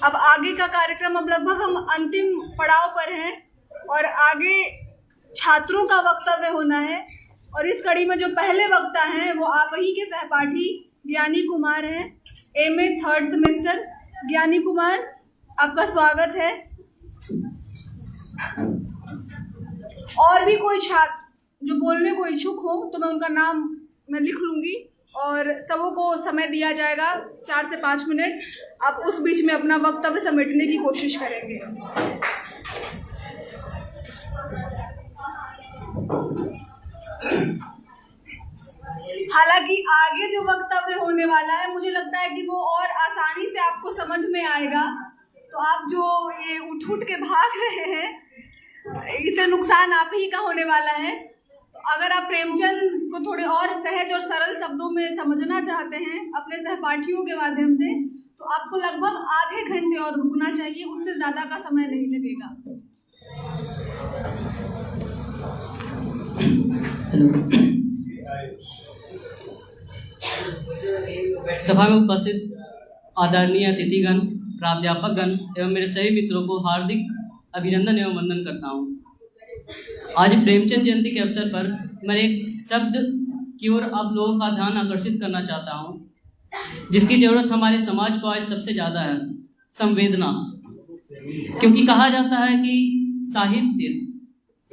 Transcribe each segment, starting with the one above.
अब आगे का कार्यक्रम, अब लगभग हम अंतिम पड़ाव पर हैं और आगे छात्रों का वक्तव्य होना है। और इस कड़ी में जो पहले वक्ता हैं वो आप ही के सहपाठी ज्ञानी कुमार हैं, MA 3rd सेमेस्टर। ज्ञानी कुमार, आपका स्वागत है। और भी कोई छात्र जो बोलने को इच्छुक हो तो मैं उनका नाम मैं लिख लूँगी और सबों को समय दिया जाएगा 4 से 5 मिनट। आप उस बीच में अपना वक्तव्य समेटने की कोशिश करेंगे। हालांकि आगे जो वक्तव्य होने वाला है मुझे लगता है कि वो और आसानी से आपको समझ में आएगा। तो आप जो ये उठ के भाग रहे हैं, इससे नुकसान आप ही का होने वाला है। तो अगर आप प्रेमचंद को थोड़े और सहज और सरल शब्दों में समझना चाहते हैं अपने सहपाठियों के माध्यम से, तो आपको लगभग आधे घंटे और रुकना चाहिए, उससे ज़्यादा का समय नहीं लगेगा। सभा में उपस्थित आदरणीय अतिथिगण, प्राध्यापकगण एवं मेरे सभी मित्रों को हार्दिक अभिनंदन एवं वंदन करता हूँ। आज प्रेमचंद जयंती के अवसर पर मैं एक शब्द की ओर आप लोगों का ध्यान आकर्षित करना चाहता हूँ, जिसकी जरूरत हमारे समाज को आज सबसे ज़्यादा है, संवेदना। क्योंकि कहा जाता है कि साहित्य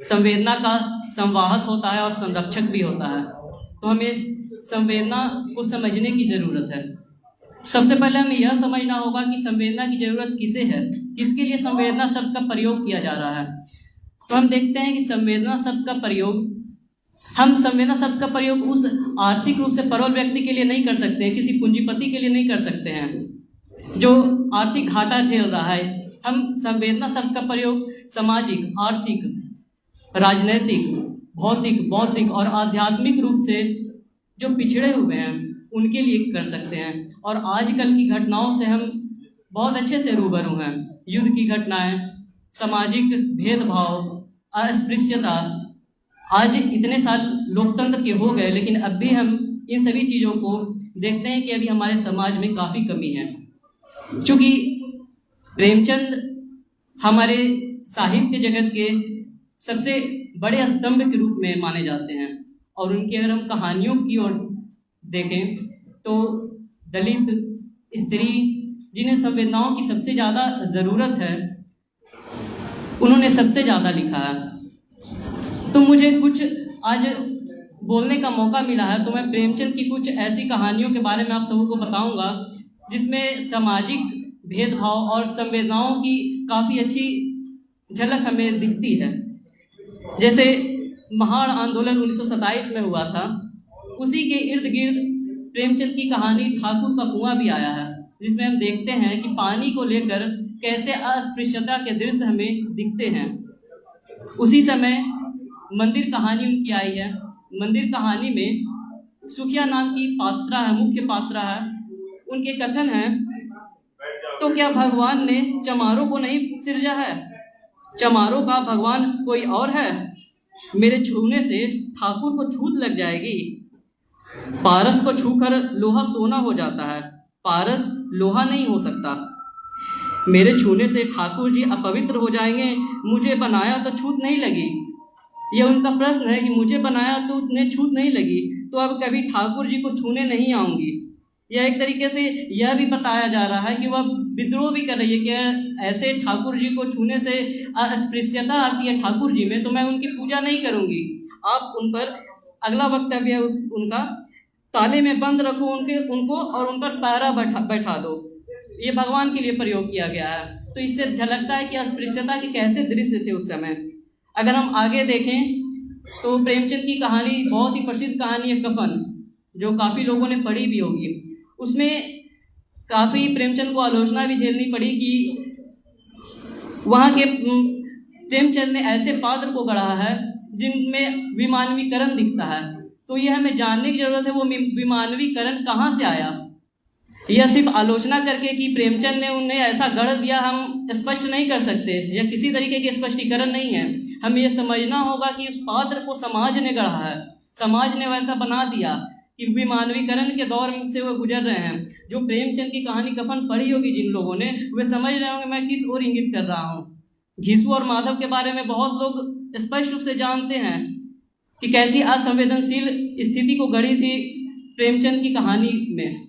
संवेदना का संवाहक होता है और संरक्षक भी होता है। तो हमें संवेदना को समझने की ज़रूरत है। सबसे पहले हमें यह समझना होगा कि संवेदना की ज़रूरत किसे है, किसके लिए संवेदना शब्द का प्रयोग किया जा रहा है। तो हम देखते हैं कि संवेदना शब्द का प्रयोग, हम संवेदना शब्द का प्रयोग उस आर्थिक रूप से प्रबल व्यक्ति के लिए नहीं कर सकते हैं, किसी पूंजीपति के लिए नहीं कर सकते हैं जो आर्थिक घाटा झेल रहा है। हम संवेदना शब्द का प्रयोग सामाजिक, आर्थिक, राजनैतिक, भौतिक, बौद्धिक और आध्यात्मिक रूप से जो पिछड़े हुए हैं उनके लिए कर सकते हैं। और आजकल की घटनाओं से हम बहुत अच्छे से रूबरू हैं। युद्ध की घटनाएं, सामाजिक भेदभाव, अस्पृश्यता। आज इतने साल लोकतंत्र के हो गए, लेकिन अब भी हम इन सभी चीज़ों को देखते हैं कि अभी हमारे समाज में काफ़ी कमी है। चूँकि प्रेमचंद हमारे साहित्य जगत के सबसे बड़े स्तंभ के रूप में माने जाते हैं और उनकी अगर हम कहानियों की ओर देखें तो दलित, स्त्री, जिन्हें संवेदनाओं की सबसे ज़्यादा ज़रूरत है, उन्होंने सबसे ज़्यादा लिखा है। तो मुझे कुछ आज बोलने का मौका मिला है, तो मैं प्रेमचंद की कुछ ऐसी कहानियों के बारे में आप सबको बताऊंगा जिसमें सामाजिक भेदभाव और संवेदनाओं की काफ़ी अच्छी झलक हमें दिखती है। जैसे महान आंदोलन 1927 में हुआ था, उसी के इर्द गिर्द प्रेमचंद की कहानी ठाकुर का कुआं भी आया है, जिसमें हम देखते हैं कि पानी को लेकर कैसे अस्पृश्यता के दृश्य हमें दिखते हैं। उसी समय मंदिर कहानी उनकी आई है। मंदिर कहानी में सुखिया नाम की पात्रा है, मुख्य पात्रा है। उनके कथन है, तो क्या भगवान ने चमारों को नहीं सृजा है? चमारों का भगवान कोई और है? मेरे छूने से ठाकुर को छूत लग जाएगी। पारस को छूकर लोहा सोना हो जाता है, पारस लोहा नहीं हो सकता। मेरे छूने से ठाकुर जी अपवित्र हो जाएंगे, मुझे बनाया तो छूत नहीं लगी। यह उनका प्रश्न है कि मुझे बनाया तो उन्हें छूत नहीं लगी, तो अब कभी ठाकुर जी को छूने नहीं आऊँगी। यह एक तरीके से यह भी बताया जा रहा है कि वह विद्रोह भी कर रही है कि ऐसे ठाकुर जी को छूने से अस्पृश्यता आती है ठाकुर जी में, तो मैं उनकी पूजा नहीं करूँगी। आप उन पर, अगला वक्तव्य है उनका, ताले में बंद रखो उनको और उन पर पहरा बैठा दो। ये भगवान के लिए प्रयोग किया गया है। तो इससे झलकता है कि अस्पृश्यता के कैसे दृश्य थे उस समय। अगर हम आगे देखें तो प्रेमचंद की कहानी बहुत ही प्रसिद्ध कहानी है कफन, जो काफ़ी लोगों ने पढ़ी भी होगी। उसमें काफ़ी प्रेमचंद को आलोचना भी झेलनी पड़ी कि वहाँ के प्रेमचंद ने ऐसे पात्र को गढ़ा है जिनमें विमानवीकरण दिखता है। तो यह हमें जानने की जरूरत है, वो विमानवीकरण कहाँ से आया। यह सिर्फ आलोचना करके कि प्रेमचंद ने उन्हें ऐसा गढ़ दिया हम स्पष्ट नहीं कर सकते, यह किसी तरीके के स्पष्टीकरण नहीं है। हमें यह समझना होगा कि उस पात्र को समाज ने गढ़ा है, समाज ने वैसा बना दिया कि मानवीकरण के दौर से वो गुजर रहे हैं। जो प्रेमचंद की कहानी कफन पढ़ी होगी जिन लोगों ने, वे समझ रहे होंगे मैं किस ओर इंगित कर रहा हूँ। घीसू और माधव के बारे में बहुत लोग स्पष्ट रूप से जानते हैं कि कैसी असंवेदनशील स्थिति को गढ़ी थी प्रेमचंद की कहानी में।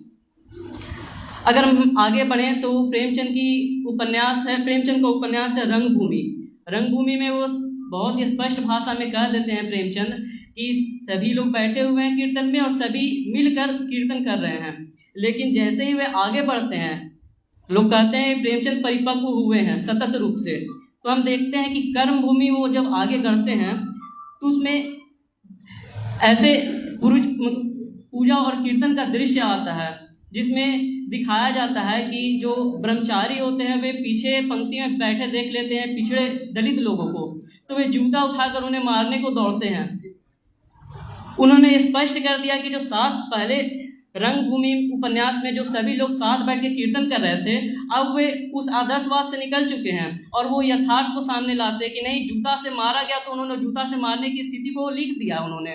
अगर हम आगे बढ़ें तो प्रेमचंद का उपन्यास है रंगभूमि। रंगभूमि में वो बहुत ही स्पष्ट भाषा में कह देते हैं प्रेमचंद कि सभी लोग बैठे हुए हैं कीर्तन में और सभी मिलकर कीर्तन कर रहे हैं, लेकिन जैसे ही वे आगे बढ़ते हैं लोग कहते हैं प्रेमचंद परिपक्व हुए हैं सतत रूप से। तो हम देखते हैं कि कर्म भूमि वो जब आगे बढ़ते हैं तो उसमें ऐसे पूजा और कीर्तन का दृश्य आता है जिसमें दिखाया जाता है कि जो ब्रह्मचारी होते हैं वे पीछे पंक्ति में बैठे देख लेते हैं पिछड़े दलित लोगों को, तो वे जूता उठाकर उन्हें मारने को दौड़ते हैं। उन्होंने स्पष्ट कर दिया कि जो साथ पहले रंगभूमि उपन्यास में जो सभी लोग साथ बैठ के कीर्तन कर रहे थे, अब वे उस आदर्शवाद से निकल चुके हैं और वो यथार्थ को सामने लाते हैं कि नहीं, जूता से मारा गया तो उन्होंने जूता से मारने की स्थिति को लिख दिया उन्होंने,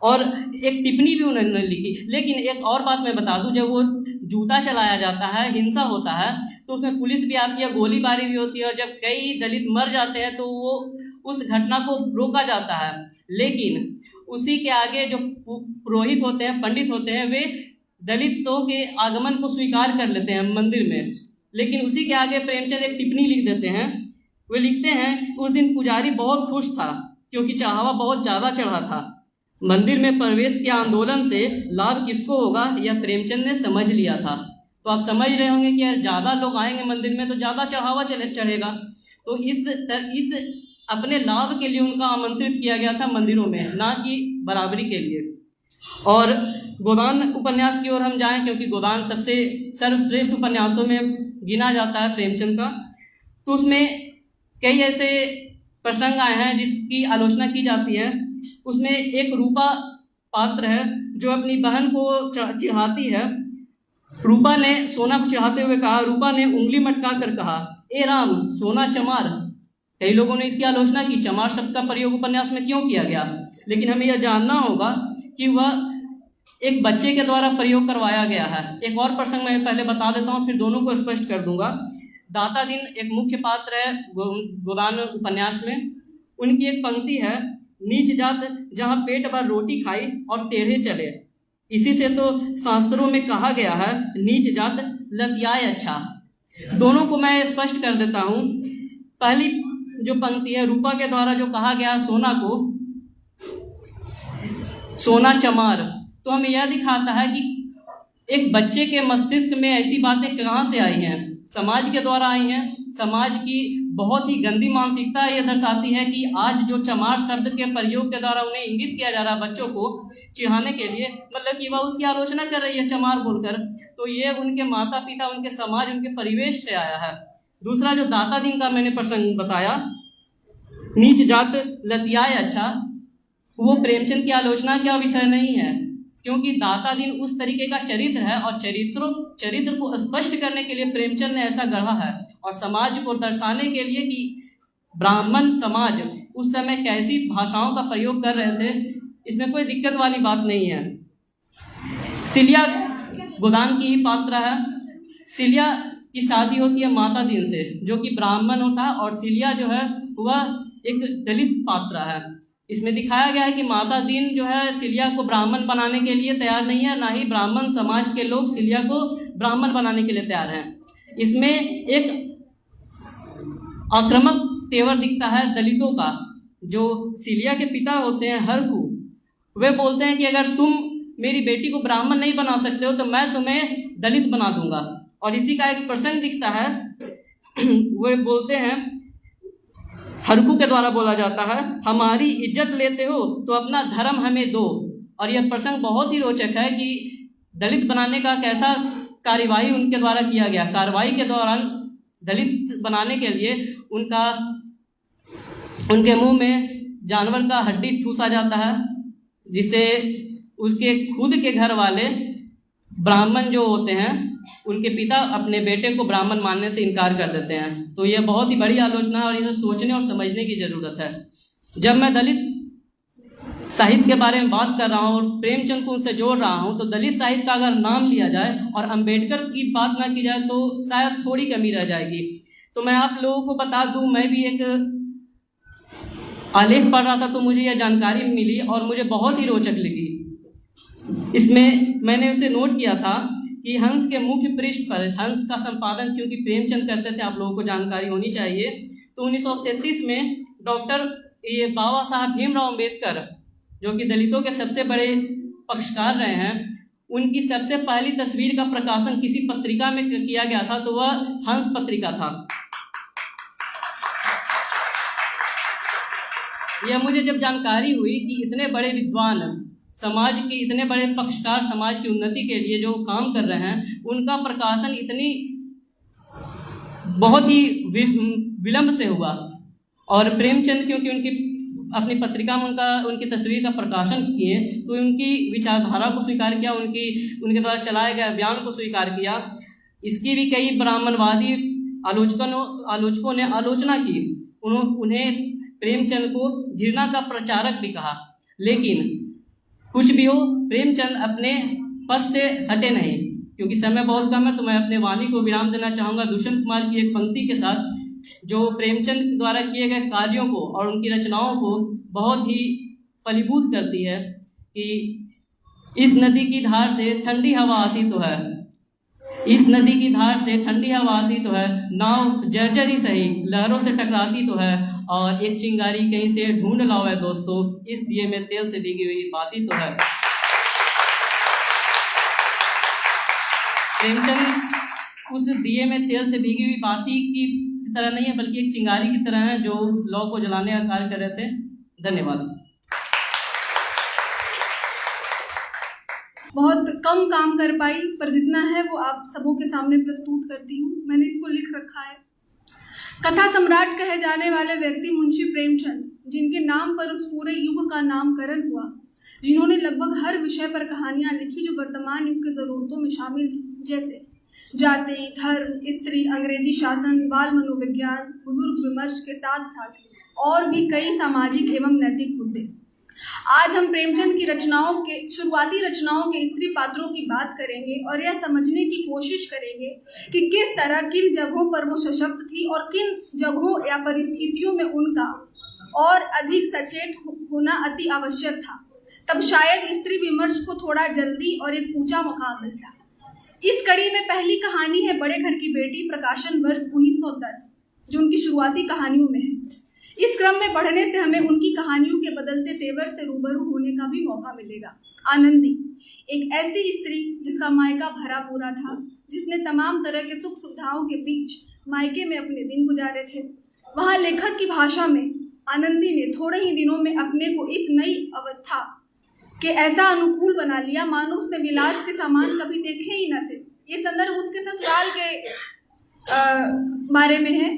और एक टिप्पणी भी उन्होंने लिखी। लेकिन एक और बात मैं बता दूं, जब वो जूता चलाया जाता है, हिंसा होता है, तो उसमें पुलिस भी आती है, गोलीबारी भी होती है, और जब कई दलित मर जाते हैं तो वो उस घटना को रोका जाता है। लेकिन उसी के आगे जो पुरोहित होते हैं, पंडित होते हैं, वे दलितों के आगमन को स्वीकार कर लेते हैं मंदिर में। लेकिन उसी के आगे प्रेमचंद एक टिप्पणी लिख देते हैं। वे लिखते हैं, उस दिन पुजारी बहुत खुश था क्योंकि चढ़ावा बहुत ज़्यादा चढ़ा था। मंदिर में प्रवेश के आंदोलन से लाभ किसको होगा यह प्रेमचंद ने समझ लिया था। तो आप समझ रहे होंगे कि यार ज़्यादा लोग आएंगे मंदिर में तो ज़्यादा चढ़ावा चढ़ेगा। तो इस अपने लाभ के लिए उनका आमंत्रित किया गया था मंदिरों में, ना कि बराबरी के लिए। और गोदान उपन्यास की ओर हम जाएं, क्योंकि गोदान सबसे सर्वश्रेष्ठ उपन्यासों में गिना जाता है प्रेमचंद का। तो उसमें कई ऐसे प्रसंग आए हैं जिसकी आलोचना की जाती है। उसमें एक रूपा पात्र है जो अपनी बहन को चिढ़ाती है। रूपा ने सोना को चिढ़ाते हुए कहा, रूपा ने उंगली मटका कर कहा, ए राम सोना चमार। कई लोगों ने इसकी आलोचना की, चमार शब्द का प्रयोग उपन्यास में क्यों किया गया, लेकिन हमें यह जानना होगा कि वह एक बच्चे के द्वारा प्रयोग करवाया गया है। एक और प्रसंग मैं पहले बता देता हूँ, फिर दोनों को स्पष्ट कर दूंगा। दाता दिन एक मुख्य पात्र है गोदान उपन्यास में। उनकी एक पंक्ति है, नीच जात जहाँ पेट भर रोटी खाई और टेढ़े चले। इसी से तो शास्त्रों में कहा गया है, नीच जात लतियाए अच्छा। दोनों को मैं स्पष्ट कर देता हूँ। पहली जो पंक्ति है, रूपा के द्वारा जो कहा गया सोना को सोना चमार, तो हमें यह दिखाता है कि एक बच्चे के मस्तिष्क में ऐसी बातें कहाँ से आई हैं, समाज के द्वारा आई हैं। समाज की बहुत ही गंदी मानसिकता यह दर्शाती है कि आज जो चमार शब्द के प्रयोग के द्वारा उन्हें इंगित किया जा रहा है बच्चों को चिढ़ाने के लिए, मतलब कि वह उसकी आलोचना कर रही है चमार बोलकर, तो ये उनके माता पिता, उनके समाज, उनके परिवेश से आया है। दूसरा जो दाता दिन का मैंने प्रसंग बताया, नीच जात लतियाए अच्छा, वो प्रेमचंद की आलोचना का विषय नहीं है, क्योंकि दाता दिन उस तरीके का चरित्र है और चरित्र को स्पष्ट करने के लिए प्रेमचंद ने ऐसा गढ़ा है, और समाज को दर्शाने के लिए कि ब्राह्मण समाज उस समय कैसी भाषाओं का प्रयोग कर रहे थे, इसमें कोई दिक्कत वाली बात नहीं है। सिलिया गोदान की ही पात्र है। सिलिया की शादी होती है माता दिन से, जो कि ब्राह्मण होता है, और सिलिया जो है वह एक दलित पात्र है। इसमें दिखाया गया है कि माता दीन जो है सिलिया को ब्राह्मण बनाने के लिए तैयार नहीं है, ना ही ब्राह्मण समाज के लोग सिलिया को ब्राह्मण बनाने के लिए तैयार हैं। इसमें एक आक्रामक तेवर दिखता है दलितों का। जो सिलिया के पिता होते हैं हरकू, वे बोलते हैं कि अगर तुम मेरी बेटी को ब्राह्मण नहीं बना सकते हो तो मैं तुम्हें दलित बना दूंगा। और इसी का एक प्रसंग दिखता है, वे बोलते हैं, हरकू के द्वारा बोला जाता है, हमारी इज्जत लेते हो तो अपना धर्म हमें दो। और यह प्रसंग बहुत ही रोचक है कि दलित बनाने का कैसा कार्यवाही उनके द्वारा किया गया। कार्रवाई के दौरान दलित बनाने के लिए उनके मुंह में जानवर का हड्डी ठूसा जाता है, जिससे उसके खुद के घर वाले ब्राह्मण जो होते हैं उनके पिता अपने बेटे को ब्राह्मण मानने से इनकार कर देते हैं। तो यह बहुत ही बड़ी आलोचना है और इसे सोचने और समझने की ज़रूरत है। जब मैं दलित साहित्य के बारे में बात कर रहा हूँ और प्रेमचंद को उनसे जोड़ रहा हूँ, तो दलित साहित्य का अगर नाम लिया जाए और अंबेडकर की बात ना की जाए तो शायद थोड़ी कमी रह जाएगी। तो मैं आप लोगों को बता दूं, मैं भी एक आलेख पढ़ रहा था तो मुझे यह जानकारी मिली और मुझे बहुत ही रोचक लगी। इसमें मैंने उसे नोट किया था कि हंस के मुख्य पृष्ठ पर, हंस का संपादन क्योंकि प्रेमचंद करते थे, आप लोगों को जानकारी होनी चाहिए, तो 1933 में डॉक्टर बाबा साहब भीमराव अम्बेडकर, जो कि दलितों के सबसे बड़े पक्षकार रहे हैं, उनकी सबसे पहली तस्वीर का प्रकाशन किसी पत्रिका में किया गया था, तो वह हंस पत्रिका था। यह मुझे जब जानकारी हुई कि इतने बड़े विद्वान, समाज के इतने बड़े पक्षकार, समाज की उन्नति के लिए जो काम कर रहे हैं, उनका प्रकाशन इतनी बहुत ही विलंब से हुआ। और प्रेमचंद क्योंकि उनकी अपनी पत्रिका में उनकी तस्वीर का प्रकाशन किए, तो उनकी विचारधारा को स्वीकार किया, उनके द्वारा चलाए गए अभियान को स्वीकार किया। इसकी भी कई ब्राह्मणवादी आलोचकों ने आलोचना की। उन्हें प्रेमचंद को घृणा का प्रचारक भी कहा। लेकिन कुछ भी हो, प्रेमचंद अपने पद से हटे नहीं। क्योंकि समय बहुत कम है तो मैं अपने वाणी को विराम देना चाहूँगा दुष्यंत कुमार की एक पंक्ति के साथ, जो प्रेमचंद द्वारा किए गए कार्यों को और उनकी रचनाओं को बहुत ही फलीभूत करती है कि इस नदी की धार से ठंडी हवा आती तो है, इस नदी की धार से ठंडी हवा आती तो है, नाव जर्जर ही सही लहरों से टकराती तो है, और एक चिंगारी कहीं से ढूंढ लाओ है दोस्तों, इस दिए में तेल से भीगी हुई बाती तो है। प्रेमचंद उस दिए में तेल से भीगी हुई बाती की तरह नहीं है, बल्कि एक चिंगारी की तरह है जो उस लौ को जलाने का कार्य कर रहे थे। धन्यवाद। बहुत कम काम कर पाई, पर जितना है वो आप सबों के सामने प्रस्तुत करती हूँ। मैंने इसको लिख रखा है, कथा सम्राट कहे जाने वाले व्यक्ति मुंशी प्रेमचंद, जिनके नाम पर उस पूरे युग का नामकरण हुआ, जिन्होंने लगभग हर विषय पर कहानियां लिखी जो वर्तमान युग की जरूरतों में शामिल थी, जैसे जाति, धर्म, स्त्री, अंग्रेजी शासन, बाल मनोविज्ञान, बुजुर्ग विमर्श के साथ साथ और भी कई सामाजिक एवं नैतिक मुद्दे। आज हम प्रेमचंद की शुरुआती रचनाओं के स्त्री पात्रों की बात करेंगे और यह समझने की कोशिश करेंगे कि किस तरह किन जगहों पर वो सशक्त थी और किन जगहों या परिस्थितियों में उनका और अधिक सचेत होना अति आवश्यक था। तब शायद स्त्री विमर्श को थोड़ा जल्दी और एक ऊंचा मकाम मिलता। इस कड़ी में पहली कहानी है बड़े घर की बेटी, प्रकाशन वर्ष 1910, जो उनकी शुरुआती कहानियों में है। इस क्रम में बढ़ने से हमें उनकी कहानियों के बदलते तेवर से रूबरू होने का भी मौका मिलेगा। आनंदी एक ऐसी स्त्री जिसका मायका भरा पूरा था, जिसने तमाम तरह के सुख सुविधाओं के बीच मायके में अपने दिन गुजारे थे। वहाँ लेखक की भाषा में आनंदी ने थोड़े ही दिनों में अपने को इस नई अवस्था के ऐसा अनुकूल बना लिया मानो उसने विलास के सामान कभी देखे ही न थे। ये संदर्भ उसके ससुराल के बारे में है।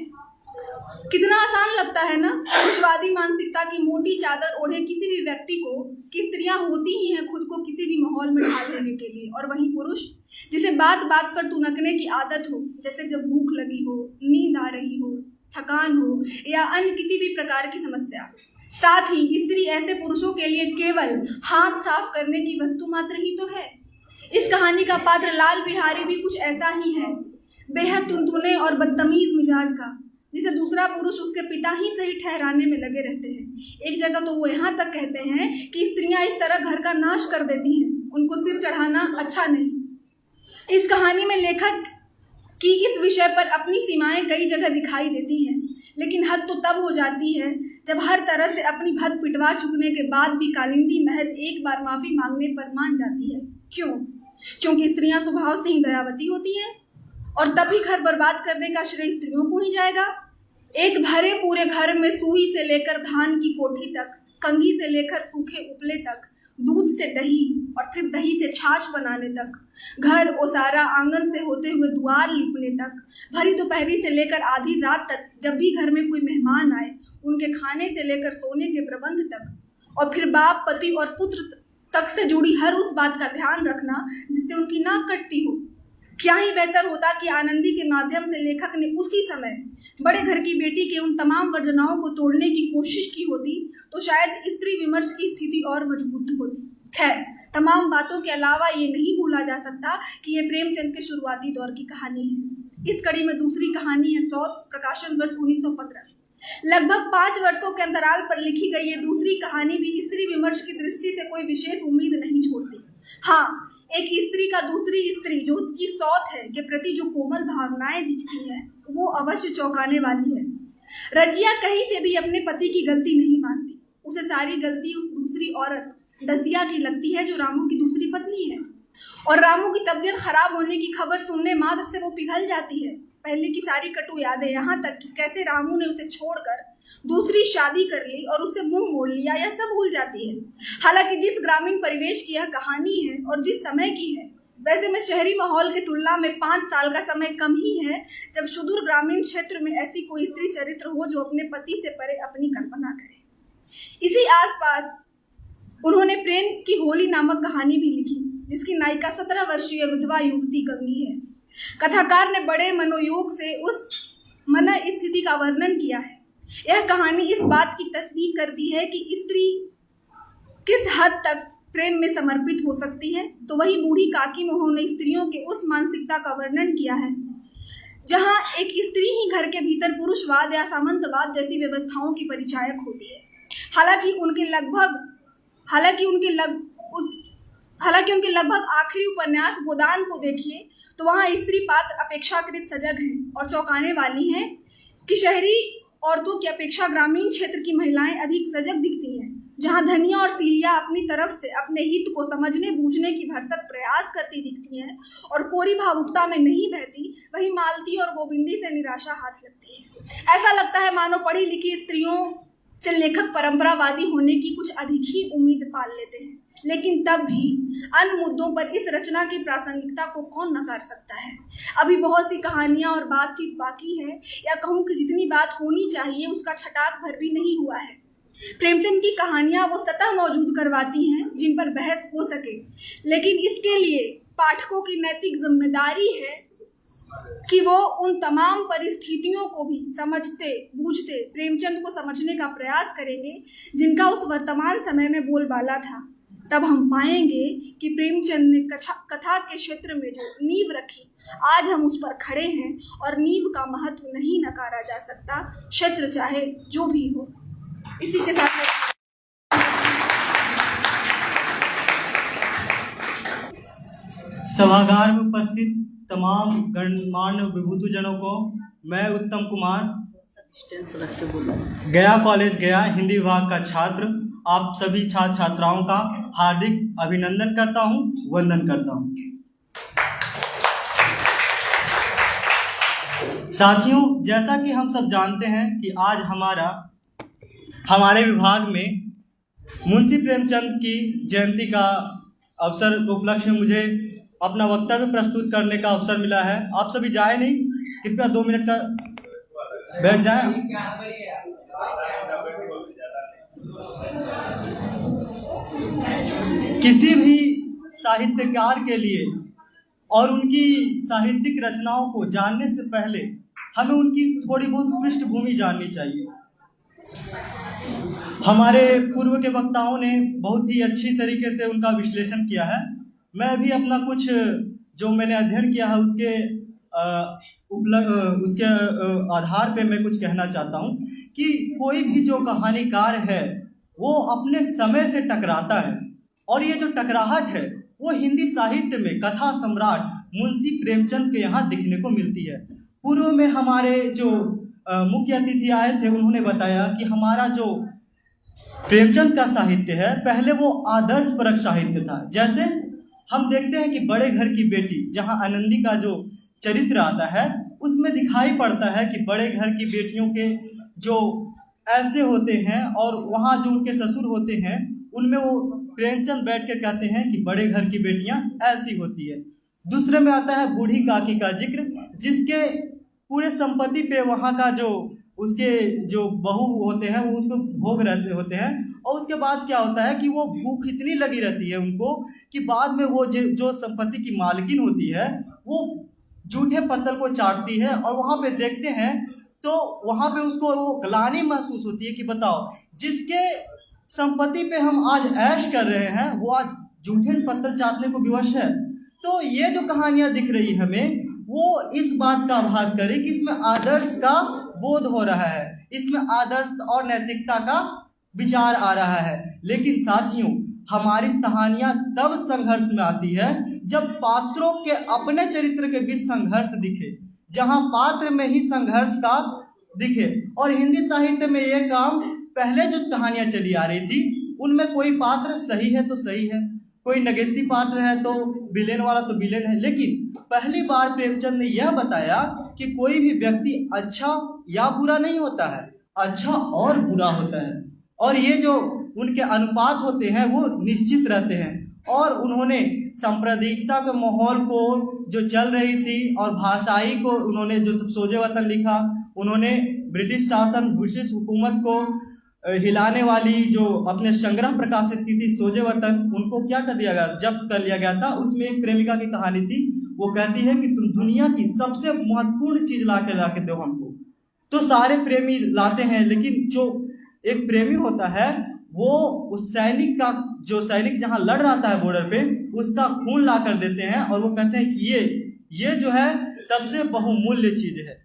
कितना आसान लगता है ना, पुरुषवादी मानसिकता की मोटी चादर ओढ़े किसी भी व्यक्ति को कि स्त्रियां होती ही हैं खुद को किसी भी माहौल में ढाल देने के लिए, और वहीं पुरुष जिसे बात बात पर तुनकने की आदत हो, जैसे जब भूख लगी हो, नींद आ रही हो, थकान हो या अन्य किसी भी प्रकार की समस्या। साथ ही स्त्री ऐसे पुरुषों के लिए केवल हाथ साफ करने की वस्तु मात्र ही तो है। इस कहानी का पात्र लाल बिहारी भी कुछ ऐसा ही है, बेहद तुनतुने और बदतमीज मिजाज का, जिसे दूसरा पुरुष उसके पिता ही सही ठहराने में लगे रहते हैं। एक जगह तो वो यहाँ तक कहते हैं कि स्त्रियां इस तरह घर का नाश कर देती हैं, उनको सिर चढ़ाना अच्छा नहीं। इस कहानी में लेखक की इस विषय पर अपनी सीमाएं कई जगह दिखाई देती हैं, लेकिन हद तो तब हो जाती है जब हर तरह से अपनी भद पिटवा चुकने के बाद भी कालिंदी महज एक बार माफी मांगने पर मान जाती है। क्यों? क्योंकि स्त्रियां स्वभाव से ही दयावती होती हैं, और तभी घर बर्बाद करने का श्रेय स्त्रियों को ही जाएगा। एक भरे पूरे घर में सुई से लेकर धान की कोठी तक, कंघी से लेकर सूखे उपले तक, दूध से दही और फिर दही से छाछ बनाने तक, घर ओसारा आंगन से होते हुए द्वार लिपने तक, भरी दोपहरी से लेकर आधी रात तक जब भी घर में कोई मेहमान आए उनके खाने से लेकर सोने के प्रबंध तक, और फिर बाप, पति और पुत्र तक से जुड़ी हर उस बात का ध्यान रखना जिससे उनकी नाक कटती हो। क्या ही बेहतर होता कि आनंदी के माध्यम से लेखक ने उसी समय बड़े घर की बेटी के उन तमाम वर्जनाओं को तोड़ने की कोशिश की होती, तो शायद स्त्री विमर्श की स्थिति और मजबूत होती। खैर, तमाम बातों के अलावा ये नहीं भूला जा सकता कि ये प्रेमचंद के शुरुआती दौर की कहानी है। इस कड़ी में दूसरी कहानी है सौत, प्रकाशन वर्ष 1915। लगभग 5 वर्षों के अंतराल पर लिखी गई ये दूसरी कहानी भी स्त्री विमर्श की दृष्टि से कोई विशेष उम्मीद नहीं छोड़ती। हाँ, एक स्त्री का दूसरी स्त्री जो उसकी सौत है के प्रति जो कोमल भावनाएं दिखती हैं वो अवश्य चौंकाने वाली है। रजिया कहीं से भी अपने पति की गलती नहीं मानती। उसे सारी गलती उस दूसरी औरत दसिया की लगती है जो रामू की दूसरी पत्नी है, और रामू की तबीयत खराब होने की खबर सुनने मात्र से वो पिघल जाती है। पहले की सारी कटु यादें, यहाँ तक कि कैसे रामू ने उसे छोड़कर दूसरी शादी कर ली और उसे मुंह मोड़ लिया, यह सब भूल जाती है। हालांकि जिस ग्रामीण परिवेश की यह कहानी है और जिस समय की है, वैसे में शहरी माहौल की तुलना में 5 साल का समय कम ही है जब सुदूर ग्रामीण क्षेत्र में ऐसी कोई स्त्री चरित्र हो जो अपने पति से परे अपनी कल्पना करे। इसी आसपास उन्होंने प्रेम की होली नामक कहानी भी लिखी, जिसकी नायिका 17 वर्षीय विधवा युवती गंगी है। कथाकार ने बड़े मनोयोग से उस मन स्थिति का वर्णन किया है। यह कहानी इस बात की तस्दीक करती है कि स्त्री किस हद तक प्रेम में समर्पित हो सकती है। तो वही बूढ़ी काकी में उन्होंने स्त्रियों के उस मानसिकता का वर्णन किया है जहां एक स्त्री ही घर के भीतर पुरुषवाद या सामंतवाद जैसी व्यवस्थाओं की परिचायक होती है। हालांकि उनके लगभग आखिरी उपन्यास गोदान को देखिए तो वहाँ स्त्री पात्र अपेक्षाकृत सजग हैं और चौंकाने वाली हैं कि शहरी औरतों की अपेक्षा ग्रामीण क्षेत्र की महिलाएं अधिक सजग दिखती हैं। जहाँ धनिया और सीलिया अपनी तरफ से अपने हित को समझने बूझने की भरसक प्रयास करती दिखती हैं और कोरी भावुकता में नहीं बहती, वही मालती और गोविंदी से निराशा हाथ लगती है। ऐसा लगता है मानो पढ़ी लिखी स्त्रियों से लेखक परंपरावादी होने की कुछ अधिक ही उम्मीद पाल लेते हैं। लेकिन तब भी अन्य मुद्दों पर इस रचना की प्रासंगिकता को कौन नकार सकता है। अभी बहुत सी कहानियां और बातचीत बाकी है, या कहूँ कि जितनी बात होनी चाहिए उसका छटाक भर भी नहीं हुआ है। प्रेमचंद की कहानियां वो सतह मौजूद करवाती हैं जिन पर बहस हो सके, लेकिन इसके लिए पाठकों की नैतिक जिम्मेदारी है कि वो उन तमाम परिस्थितियों को भी समझते बूझते प्रेमचंद को समझने का प्रयास करेंगे जिनका उस वर्तमान समय में बोलबाला था। तब हम पाएंगे कि प्रेमचंद ने कथा के क्षेत्र में जो नींव रखी, आज हम उस पर खड़े हैं और नींव का महत्व नहीं नकारा जा सकता, क्षेत्र चाहे जो भी हो। इसी के साथ सभागार में उपस्थित तमाम गणमान्य विभूतिजनों को मैं उत्तम कुमार, गया कॉलेज गया हिंदी विभाग का छात्र, आप सभी छात्र छात्राओं का हार्दिक अभिनंदन करता हूं, वंदन करता हूं। साथियों, जैसा कि हम सब जानते हैं कि आज हमारे विभाग में मुंशी प्रेमचंद की जयंती का अवसर उपलक्ष्य में मुझे अपना वक्तव्य प्रस्तुत करने का अवसर मिला है। आप सभी जाए नहीं, कृपया 2 मिनट का बैठ जाए। किसी भी साहित्यकार के लिए और उनकी साहित्यिक रचनाओं को जानने से पहले हमें उनकी थोड़ी बहुत पृष्ठभूमि जाननी चाहिए। हमारे पूर्व के वक्ताओं ने बहुत ही अच्छी तरीके से उनका विश्लेषण किया है। मैं भी अपना कुछ जो मैंने अध्ययन किया है उसके आधार पे मैं कुछ कहना चाहता हूँ कि कोई भी जो कहानीकार है वो अपने समय से टकराता है, और ये जो टकराहट है वो हिंदी साहित्य में कथा सम्राट मुंशी प्रेमचंद के यहाँ दिखने को मिलती है। पूर्व में हमारे जो मुख्य अतिथि आए थे उन्होंने बताया कि हमारा जो प्रेमचंद का साहित्य है पहले वो आदर्शपरक साहित्य था। जैसे हम देखते हैं कि बड़े घर की बेटी, जहाँ आनंदी का जो चरित्र आता है उसमें दिखाई पड़ता है कि बड़े घर की बेटियों के जो ऐसे होते हैं और वहाँ जो उनके ससुर होते हैं उनमें वो प्रेमचंद बैठ के कहते हैं कि बड़े घर की बेटियां ऐसी होती है। दूसरे में आता है बूढ़ी काकी का जिक्र, जिसके पूरे संपत्ति पे वहाँ का जो उसके जो बहू होते हैं वो उसको भोग रहते होते हैं, और उसके बाद क्या होता है कि वो भूख इतनी लगी रहती है उनको कि बाद में वो जो संपत्ति की मालकिन होती है वो जूठे पत्तल को चाटती है, और वहाँ पे देखते हैं तो वहाँ पे उसको वो ग्लानि महसूस होती है कि बताओ जिसके संपत्ति पे हम आज ऐश कर रहे हैं, वो आज झूठे पत्थर चाटने को विवश है। तो ये जो कहानियां दिख रही हमें, वो इस बात का आभास करे कि इसमें आदर्श का बोध हो रहा है, इसमें आदर्श और नैतिकता का विचार आ रहा है। लेकिन साथियों, हमारी कहानियां तब संघर्ष में आती है जब पात्रों के अपने चरित्र के बीच संघर्ष दिखे, जहां पात्र में ही संघर्ष का दिखे। और हिंदी साहित्य में ये काम पहले जो कहानियां चली आ रही थी, उनमें कोई पात्र सही है तो सही है, कोई नेगेटिव पात्र है तो विलेन वाला तो विलेन है। लेकिन पहली बार प्रेमचंद ने यह बताया कि कोई भी व्यक्ति अच्छा या बुरा नहीं होता है, अच्छा और बुरा होता है, और ये जो उनके अनुपात होते हैं वो निश्चित रहते हैं। और उन्होंने सांप्रदायिकता के माहौल को जो चल रही थी और भाषाई को उन्होंने जो सोजे वतन लिखा, उन्होंने ब्रिटिश शासन, ब्रिटिश हुकूमत को हिलाने वाली जो अपने संग्रह प्रकाशित की थी सोजे वतन, उनको क्या कर दिया गया, जब्त कर लिया गया था। उसमें एक प्रेमिका की कहानी थी, वो कहती है कि तुम दुनिया की सबसे महत्वपूर्ण चीज ला के दो हमको। तो सारे प्रेमी लाते हैं, लेकिन जो एक प्रेमी होता है वो उस सैनिक का, जो सैनिक जहां लड़ रहा था बॉर्डर पे, उसका खून ला कर देते हैं और वो कहते हैं कि ये जो है सबसे बहुमूल्य चीज है।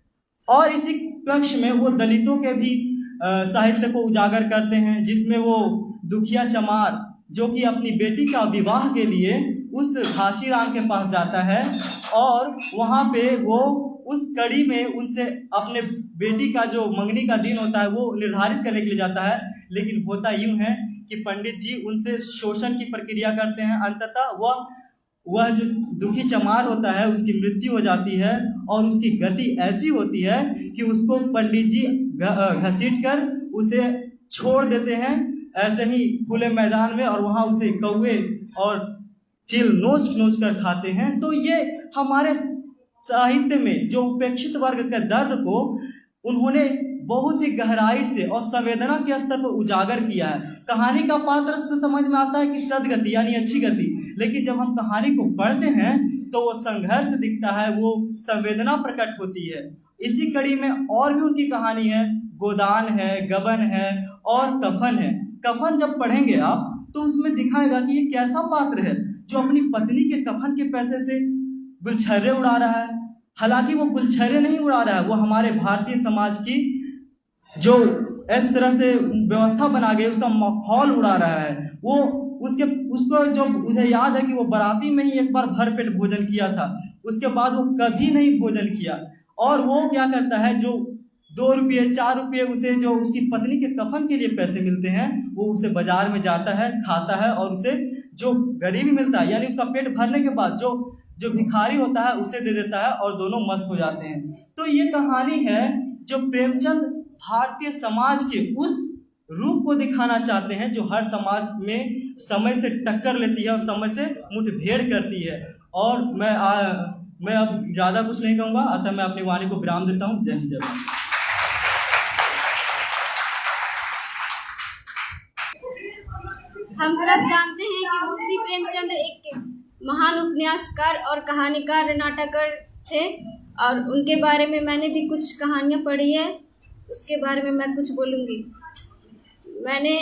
और इसी पक्ष में वो दलितों के भी साहित्य को उजागर करते हैं, जिसमें वो दुखिया चमार जो कि अपनी बेटी का विवाह के लिए उस घासीराम के पास जाता है और वहाँ पे वो उस कड़ी में उनसे अपने बेटी का जो मंगनी का दिन होता है वो निर्धारित करने के लिए जाता है। लेकिन होता यूं है कि पंडित जी उनसे शोषण की प्रक्रिया करते हैं। अंततः वह जो दुखी चमार होता है उसकी मृत्यु हो जाती है और उसकी गति ऐसी होती है कि उसको पंडित जी घसीट कर उसे छोड़ देते हैं ऐसे ही खुले मैदान में, और वहाँ उसे कौवे और चिल नोच कर खाते हैं। तो ये हमारे साहित्य में जो उपेक्षित वर्ग के दर्द को उन्होंने बहुत ही गहराई से और संवेदना के स्तर पर उजागर किया है। कहानी का पात्र से समझ में आता है कि सदगति यानी अच्छी गति, लेकिन जब हम कहानी को पढ़ते हैं तो वो संघर्ष दिखता है, वो संवेदना प्रकट होती है। इसी कड़ी में और भी उनकी कहानी है, गोदान है, गबन है और कफन है। कफन जब पढ़ेंगे आप तो उसमें दिखाएगा कि ये कैसा पात्र है जो अपनी पत्नी के कफन के पैसे से गुलछर्रे उड़ा रहा है। हालांकि वो गुलछर्रे नहीं उड़ा रहा है, वो हमारे भारतीय समाज की जो इस तरह से व्यवस्था बना गई उसका माहौल उड़ा रहा है। वो उसको जो मुझे याद है कि वो बाराती में ही एक बार भरपेट भोजन किया था, उसके बाद वो कभी नहीं भोजन किया। और वो क्या करता है, जो 2 रुपये 4 रुपये उसे जो उसकी पत्नी के कफन के लिए पैसे मिलते हैं वो उसे बाजार में जाता है, खाता है और उसे जो गरीब मिलता है यानी उसका पेट भरने के बाद जो भिखारी होता है उसे दे देता है और दोनों मस्त हो जाते हैं। तो ये कहानी है जो प्रेमचंद भारतीय समाज के उस रूप को दिखाना चाहते हैं जो हर समाज में समय से टक्कर लेती है और समय से मुठभेड़ करती है। और मैं अब ज़्यादा कुछ नहीं कहूँगा, अतः मैं अपनी वाणी को विराम देता हूँ। जय हिंद, जय भारत। हम सब जानते हैं कि मुंशी प्रेमचंद एक महान उपन्यासकार और कहानीकार, नाटककार थे और उनके बारे में मैंने भी कुछ कहानियाँ पढ़ी है, उसके बारे में मैं कुछ बोलूँगी। मैंने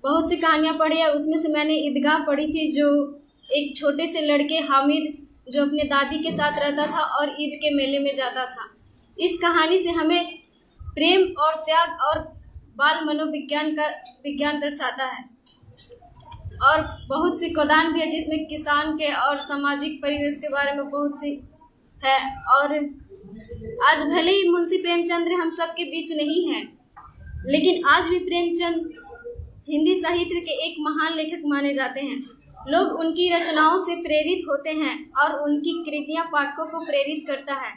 बहुत सी कहानियाँ पढ़ी है, उसमें से मैंने ईदगाह पढ़ी थी, जो एक छोटे से लड़के हामिद जो अपने दादी के साथ रहता था और ईद के मेले में जाता था। इस कहानी से हमें प्रेम और त्याग और बाल विज्ञान दर्शाता है। और बहुत सी गोदान भी है जिसमें किसान के और सामाजिक परिवेश के बारे में बहुत सी है। और आज भले ही मुंशी प्रेमचंद हम सबके बीच नहीं हैं, लेकिन आज भी प्रेमचंद हिंदी साहित्य के एक महान लेखक माने जाते हैं। लोग उनकी रचनाओं से प्रेरित होते हैं और उनकी कृतियां पाठकों को प्रेरित करता है,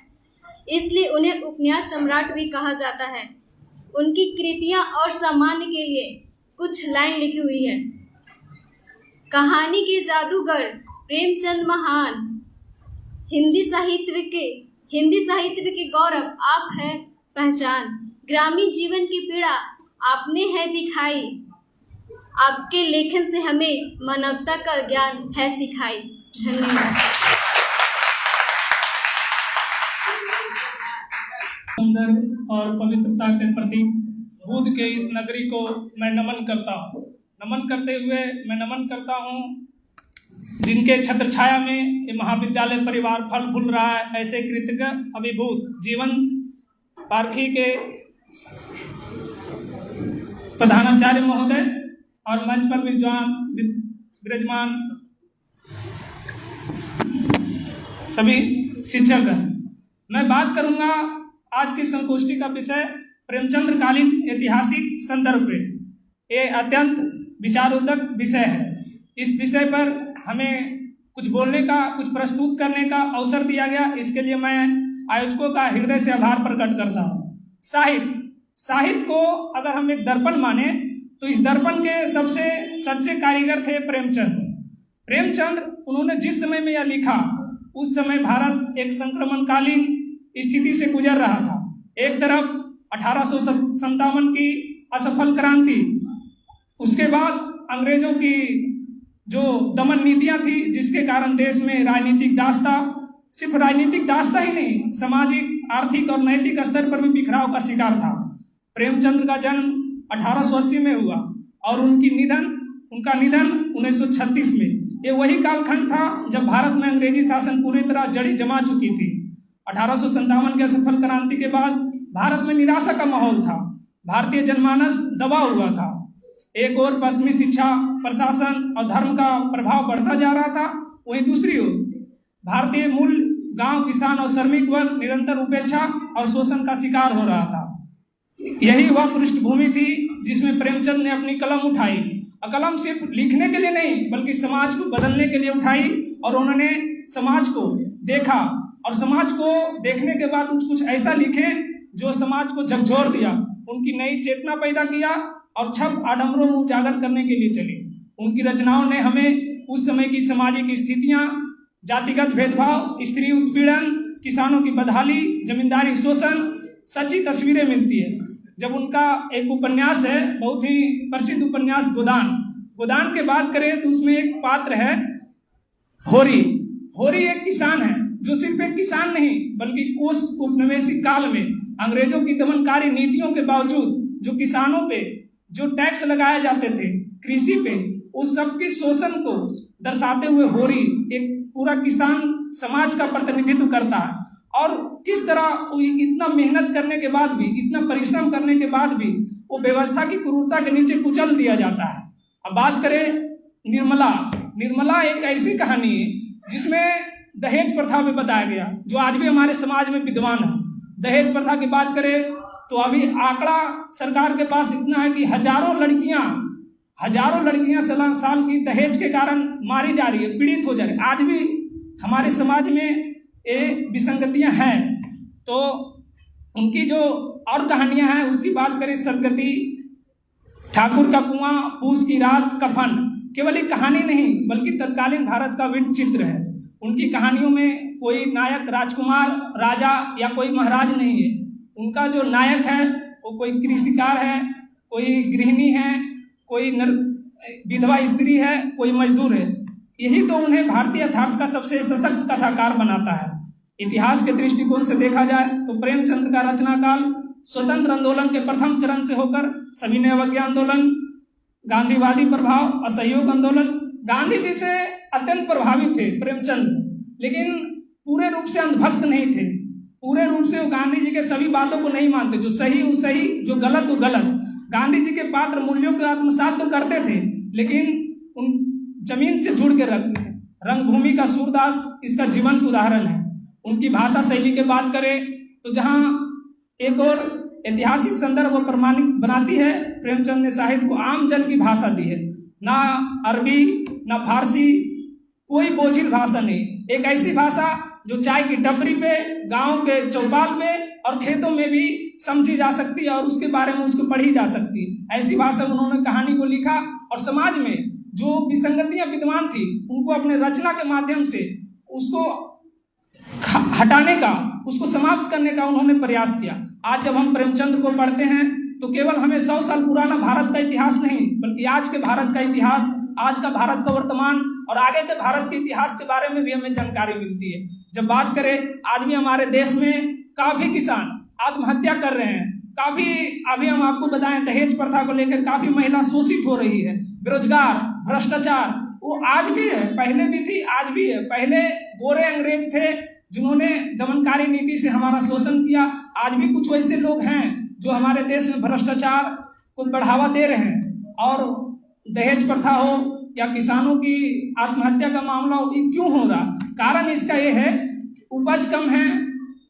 इसलिए उन्हें उपन्यास सम्राट भी कहा जाता है। उनकी कृतियां और सामान्य के लिए कुछ लाइन लिखी हुई है। कहानी के जादूगर प्रेमचंद महान, हिंदी साहित्य के गौरव आप है पहचान, ग्रामीण जीवन की पीड़ा आपने है दिखाई, आपके लेखन से हमें मानवता का ज्ञान है सिखाई। धन्यवाद। सुंदर और पवित्रता के प्रति बुद्ध के इस नगरी को मैं नमन करता हूँ। नमन करते हुए मैं नमन करता हूँ जिनके छत्र छाया में ये महाविद्यालय परिवार फल फूल रहा है, ऐसे कृतज्ञ अभिभूत जीवन पारखी के प्रधानाचार्य महोदय और मंच पर विराजमान सभी शिक्षक। मैं बात करूंगा आज की संगोष्ठी का विषय प्रेमचंद्र कालीन ऐतिहासिक संदर्भ पे। ये अत्यंत विचारोत्तक विषय है। इस विषय पर हमें कुछ बोलने का, कुछ प्रस्तुत करने का अवसर दिया गया, इसके लिए मैं आयोजकों का हृदय से आभार प्रकट करता हूँ। साहित्य को अगर हम एक दर्पण माने तो इस दर्पण के सबसे सच्चे कारीगर थे प्रेमचंद। उन्होंने जिस समय में यह लिखा उस समय भारत एक संक्रमणकालीन स्थिति से गुजर रहा था। एक तरफ 1857 की असफल क्रांति, उसके बाद अंग्रेजों की जो दमन नीतियां थी जिसके कारण देश में राजनीतिक दास्ता, सिर्फ राजनीतिक दास्ता ही नहीं, सामाजिक, आर्थिक और नैतिक स्तर पर भी बिखराव का शिकार था। प्रेमचंद का जन्म 1880 में हुआ और उनका निधन 1936 में। ये वही कालखंड था जब भारत में अंग्रेजी शासन पूरी तरह जड़ी जमा चुकी थी। 1857 के असफल क्रांति के बाद भारत में निराशा का माहौल था। भारतीय जनमानस दबा हुआ था। एक ओर पश्चिमी शिक्षा, प्रशासन और धर्म का प्रभाव बढ़ता जा रहा था, वहीं दूसरी ओर भारतीय मूल गांव, किसान और श्रमिक वर्ग निरंतर उपेक्षा और शोषण का शिकार हो रहा था। यही वह पृष्ठभूमि थी जिसमें प्रेमचंद ने अपनी कलम उठाई। कलम सिर्फ लिखने के लिए नहीं बल्कि समाज को बदलने के लिए उठाई और उन्होंने समाज को देखा और समाज को देखने के बाद कुछ ऐसा लिखे जो समाज को झकझोर दिया, उनकी नई चेतना पैदा किया और छप आडम्बरों में उजागर करने के लिए चली। उनकी रचनाओं ने हमें उस समय की सामाजिक स्थितियां, जातिगत भेदभाव, स्त्री उत्पीड़न, किसानों की बदहाली, जमींदारी शोषण, सच्ची तस्वीरें मिलती है। जब उनका एक उपन्यास है, बहुत ही प्रसिद्ध उपन्यास गोदान के बात करें तो उसमें एक पात्र है होरी एक किसान है जो सिर्फ एक किसान नहीं बल्कि उस उपनिवेशिक काल में अंग्रेजों की दमनकारी नीतियों के बावजूद जो किसानों पे जो टैक्स लगाए जाते थे कृषि पे, उस सब की शोषण को दर्शाते हुए होरी एक पूरा किसान समाज का प्रतिनिधित्व करता है और किस तरह इतना मेहनत करने के बाद भी, इतना परिश्रम करने के बाद भी वो व्यवस्था की क्रूरता के नीचे कुचल दिया जाता है। अब बात करें निर्मला एक ऐसी कहानी है जिसमें दहेज प्रथा में बताया गया जो आज भी हमारे समाज में विद्यमान है। दहेज प्रथा की बात करें तो अभी आंकड़ा सरकार के पास इतना है कि हजारों लड़कियां साल की दहेज के कारण मारी जा रही है, पीड़ित हो जा रही है। आज भी हमारे समाज में ये विसंगतियां हैं। तो उनकी जो और कहानियां हैं उसकी बात करें, सदगति, ठाकुर का कुआं, पूस की रात, कफन, केवल एक कहानी नहीं बल्कि तत्कालीन भारत का वृत्त चित्र है। उनकी कहानियों में कोई नायक राजकुमार, राजा या कोई महाराज नहीं है। उनका जो नायक है वो कोई कृषिकार है, कोई गृहिणी है, कोई विधवा स्त्री है, कोई मजदूर है। यही तो उन्हें भारतीय यथार्थ का सबसे सशक्त कथाकार बनाता है। इतिहास के दृष्टिकोण से देखा जाए तो प्रेमचंद का रचना काल स्वतंत्र आंदोलन के प्रथम चरण से होकर सविनय अवज्ञा आंदोलन, गांधीवादी प्रभाव, असहयोग आंदोलन, गांधी जी से अत्यंत प्रभावित थे प्रेमचंद, लेकिन पूरे रूप से अंधभक्त नहीं थे। पूरे रूप से वो गांधी जी के सभी बातों को नहीं मानते, जो सही वो सही, जो गलत वो गलत। गांधी जी के पात्र मूल्यों को आत्मसात तो करते थे लेकिन उन जमीन से जुड़ के रखते थे। रंगभूमि का सूरदास इसका जीवंत उदाहरण है। उनकी भाषा शैली की बात करें तो जहां एक और ऐतिहासिक संदर्भ प्रमाणित बनाती है, प्रेमचंद ने साहित्य को आम जन की भाषा दी है। ना अरबी ना फारसी, कोई बोझिल भाषा नहीं, एक ऐसी भाषा जो चाय की टपरी पे, गांव के चौपाल पे और खेतों में भी समझी जा सकती है और उसके बारे में उसको पढ़ी जा सकती है। ऐसी भाषा में उन्होंने कहानी को लिखा और समाज में जो विसंगतियां विद्यमान थी उनको अपने रचना के माध्यम से उसको हटाने का, उसको समाप्त करने का उन्होंने प्रयास किया। आज जब हम प्रेमचंद को पढ़ते हैं तो केवल हमें 100 साल पुराना भारत का इतिहास नहीं बल्कि आज के भारत का इतिहास, आज का भारत का वर्तमान और आगे के भारत के इतिहास के बारे में भी हमें जानकारी मिलती है। जब बात करें, आज भी हमारे देश में काफी किसान आत्महत्या कर रहे हैं, काफी, अभी हम आपको बताएं, दहेज प्रथा को लेकर काफी महिला शोषित हो रही है, बेरोजगार, भ्रष्टाचार, वो आज भी है, पहले भी थी, आज भी है। पहले गोरे अंग्रेज थे जिन्होंने दमनकारी नीति से हमारा शोषण किया, आज भी कुछ वैसे लोग हैं जो हमारे देश में भ्रष्टाचार को बढ़ावा दे रहे हैं। और दहेज प्रथा हो या किसानों की आत्महत्या का मामला हो, ये क्यों हो रहा? कारण इसका ये है, उपज कम है,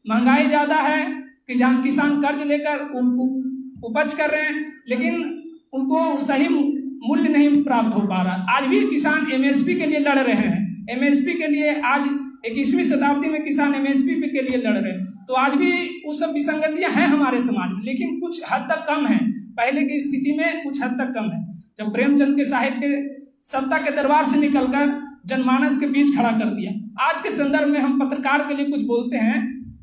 महंगाई ज्यादा है, कि जहाँ किसान कर्ज लेकर उपज कर रहे हैं लेकिन उनको सही मूल्य नहीं प्राप्त हो पा रहा। आज भी किसान एमएसपी के लिए लड़ रहे हैं, एमएसपी के लिए आज 21वीं शताब्दी में किसान एमएसपी के लिए लड़ रहे हैं। तो आज भी वो सब विसंगतियां हैं हमारे समाज में, लेकिन कुछ हद तक कम है, पहले की स्थिति में कुछ हद तक कम है। जब प्रेमचंद के साहित्य सत्ता के दरबार से निकलकर जनमानस के बीच खड़ा कर दिया। आज के संदर्भ में हम पत्रकार के लिए कुछ बोलते हैं।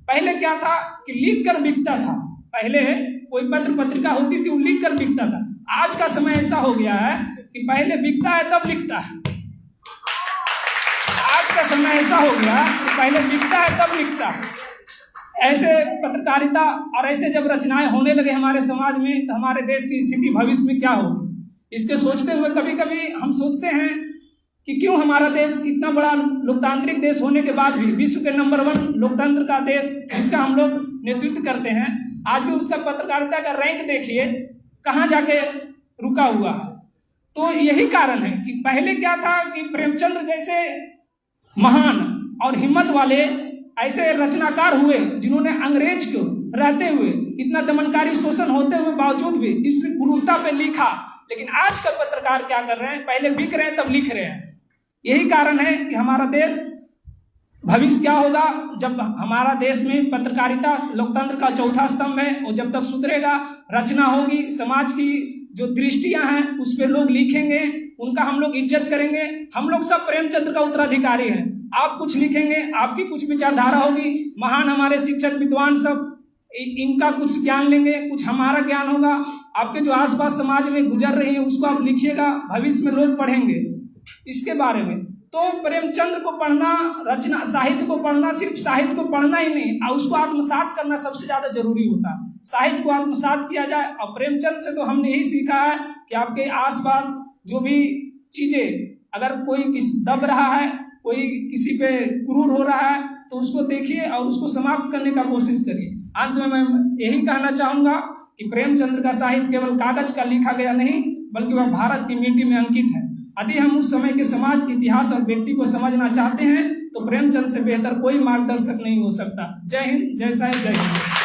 पहले क्या था कि लिख कर बिकता था, पहले कोई पत्र पत्रिका होती थी, वो लिख कर बिकता था। आज का समय ऐसा हो गया है कि पहले बिकता है तब लिखता है। आज का समय ऐसा हो गया कि पहले बिकता है तब लिखता है। ऐसे पत्रकारिता और ऐसे जब रचनाएं होने लगे हमारे समाज में, तो हमारे देश की स्थिति भविष्य में क्या होगी, इसके सोचते हुए कभी कभी हम सोचते हैं कि क्यों हमारा देश इतना बड़ा लोकतांत्रिक देश होने के बाद भी, विश्व के नंबर 1 लोकतंत्र का देश जिसका हम लोग नेतृत्व करते हैं, आज भी उसका पत्रकारिता का रैंक देखिए कहाँ जाके रुका हुआ है। तो यही कारण है कि पहले क्या था कि प्रेमचंद जैसे महान और हिम्मत वाले ऐसे रचनाकार हुए जिन्होंने अंग्रेज को रहते हुए, इतना दमनकारी शोषण होते हुए बावजूद भी इस क्रूरता पे लिखा। लेकिन आज का पत्रकार क्या कर रहे हैं, पहले बिक रहे हैं तब लिख रहे हैं। यही कारण है कि हमारा देश भविष्य क्या होगा, जब हमारा देश में पत्रकारिता लोकतंत्र का चौथा स्तंभ है, और जब तक सुधरेगा, रचना होगी, समाज की जो दृष्टियां हैं उस पर लोग लिखेंगे, उनका हम लोग इज्जत करेंगे। हम लोग सब प्रेमचंद का उत्तराधिकारी हैं। आप कुछ लिखेंगे, आपकी कुछ विचारधारा होगी, महान हमारे शिक्षक विद्वान सब इनका कुछ ज्ञान लेंगे, कुछ हमारा ज्ञान होगा। आपके जो आसपास समाज में गुजर रही है उसको आप लिखिएगा, भविष्य में लोग पढ़ेंगे इसके बारे में। तो प्रेमचंद को पढ़ना, रचना साहित्य को पढ़ना, सिर्फ साहित्य को पढ़ना ही नहीं, उसको आत्मसात करना सबसे ज्यादा जरूरी होता है। साहित्य को आत्मसात किया जाए। और प्रेमचंद से तो हमने यही सीखा है कि आपके आसपास जो भी चीजें, अगर कोई दब रहा है, कोई किसी पे क्रूर हो रहा है, तो उसको देखिए और उसको समाप्त करने का कोशिश करिए। अंत में मैं यही कहना चाहूंगा कि प्रेमचंद का साहित्य केवल कागज का लिखा गया नहीं, बल्कि वह भारत की मिट्टी में अंकित है। यदि हम उस समय के समाज के इतिहास और व्यक्ति को समझना चाहते हैं तो प्रेमचंद से बेहतर कोई मार्गदर्शक नहीं हो सकता। जय हिंद, जय साहिब, जय हिंद।